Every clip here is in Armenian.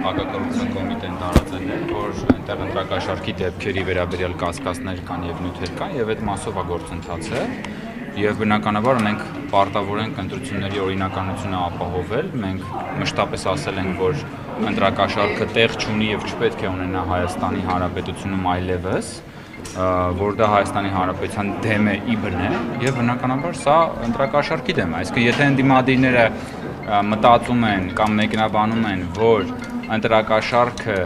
Հակակոռուպցիոն կոմիտեն տարածել է, որ այնտեղ ընտրակաշառքի դեպքերի վերաբերյալ կասկածներ կան եւ նյութեր կան եւ այդ մասով է գործընթացը եւ բնականաբար մենք պարտավոր ենք ընտրությունների օրինականությունը ապահովել, մենք մշտապես ասել ենք, որ ընտրակաշառքը տեղ չունի եւ չպետք է ունենա Հայաստանի Հանրապետությունում այլևս, որ դա Հայաստանի Հանրապետության դեմ է իբն է եւ բնականաբար սա ընտրակաշառքի դեմ է, այսինքն եթե ընդդիմադիրները մտածում են կամ մեկնաբանում են, որ ընտրակաշառքը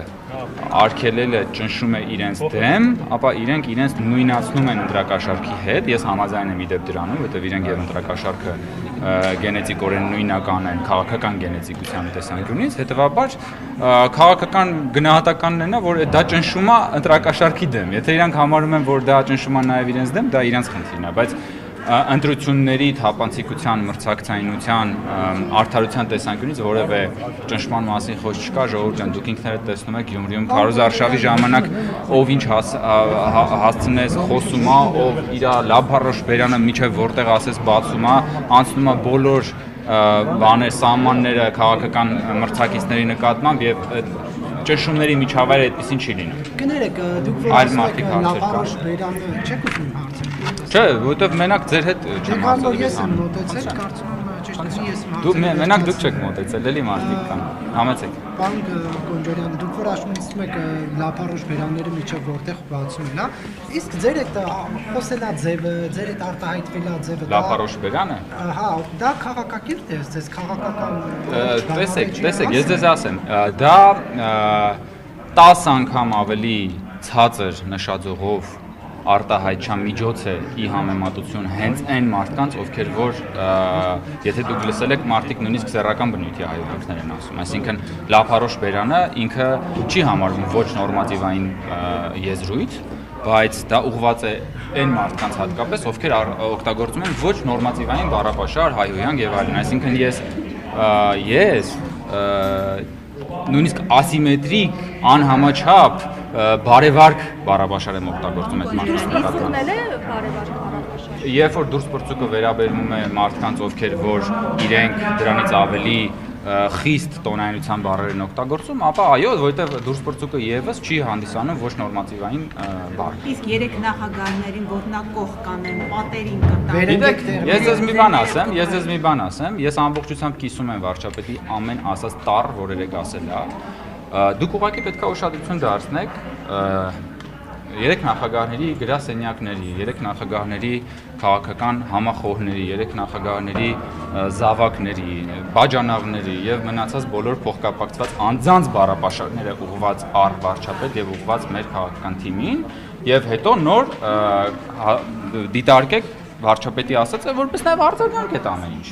արգելելը ճնշում է իրենց դեմ, ապա իրենք իրենց նույնացնում են ընտրակաշառքի հետ, ես համաձայն եմ իդեպ դրանում, որովհետև իրենք եւ ընտրակաշառքը գենետիկորեն նույնական են քաղաքական գենետիկության տեսանկյունից, հետեւաբար քաղաքական գնահատականն է նա, որ դա ճնշում է ընտրակաշառքի դեմ, եթե իրանք համարում են, որ դա ճնշում է նաեւ իրենց դեմ, դա իրենց խնդիրն է, բայց ընտրությունների թափանցիկության, մրցակցայնության, արդարության տեսանկյունից որևէ ճնշման մասին խոսք չկա, ժողովուրդ ջան, դուք ինքներդ տեսնում եք Գյումրիում քարոզարշավի ժամանակ ով ինչ հասցնես խոսում է, ով իր լափառոշ բերանը միջև որտեղ ասես բացում է, անցնում է բոլոր բաներ, սահմանները քաղաքական մրցակիցների նկատմամբ եւ ճնշումների միջավայրը այդպեսին չի լինում։ Կներեք, դուք որ լափառոշ բերանը չեք ուզում հարցնել։ Չէ, որովհետև մենակ ձեր հետ չեմ հարցել։ Ես եմ մոտեցել, կարծում եմ ճիշտ է, ես եմ հարցել։ Դու մենակ դուք չեք մոտեցել, էլի մարդիկ կան։ Համեցեք։ Պարոն Կոնջարյան, դուք որ ասում եք լափառոշ բերանները միջև որտեղ բացում են, հա։ Իսկ ձեր այդ խոսելա ձևը, ձեր այդ արտահայտվելա ձևը լափառոշ բերանը։ Հա, դա քաղաքակիրթ է, ձեզ քաղաքական։ Տեսեք, ես ձեզ ասեմ, դա 10 անգամ ավելի ցածր նշաձողով արտահայտչան միջոց է ի համեմատություն հենց այն մարդկանց, ովքեր որ եթե դուք լսել եք մարդիկ նույնիսկ սեռական բնույթի հայրենիքներ են ասում, այսինքն լափառոշ բերանը ինքը չի համարվում ոչ նորմատիվային եզրույթ, բայց դա ուղղված է այն մարդկանց հատկապես, ովքեր օգտագործում են ոչ նորմատիվային բառապաշար, հայհոյանք եւ այլն, այսինքն ես նույնիսկ ասիմետրիկ անհամաչափ բարևարք բառապաշար եմ օգտագործում այդ մարդկանց նկատմամբ։ Երբ որ դուրս պրծուկը վերաբերվում է մարդկանց, ովքեր որ իրենք դրանից ավելի խիստ տոնայնության բառեր են օգտագործում, ապա այո, որովհետև դուրս պրծուկը եւս չի հանդիսանում ոչ նորմատիվային բառ։ Իսկ երեք նախագահներին ոտնակող կանեն, պատերին կտան։ Գիտեք, ես ձեզ մի բան ասեմ, ես ամբողջությամբ կիսում եմ վարչապետի ամեն ասած տառ, որ երեք ասել է։ Դուք ուղղակի պետք է ուշադրություն դարձնեք երեք նախագահների գրասենյակների, երեք նախագահների քաղաքական համախոհների, երեք նախագահների զավակների, բաժանավների եւ մնացած բոլոր փոխկապակցված անձանց բառապաշարները ուղղված առ վարչապետ եւ ուղղված մեր քաղաքական թիմին եւ հետո նոր դիտարկեք վարչապետի ասածը, որպես նաև արձագանք է ամեն ինչ։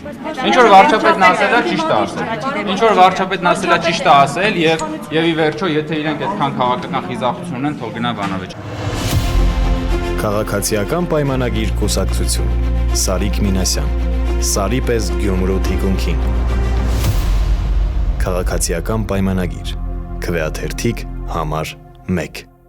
Ինչ որ վարչապետն ասել է, ճիշտ է ասել։ Ինչ որ վարչապետն ասել է, ճիշտ է ասել եւ ի վերջո, եթե իրենք այդքան քաղաքական խիզախություն ունեն, թող գնա բանավեճ։ Քաղաքացիական պայմանագիր կուսակցություն Սարիկ Մինասյան Սարի պես Գյումրու թիկունքին Քաղաքացիական պայմանագիր Քվեաթերթիկ համար 1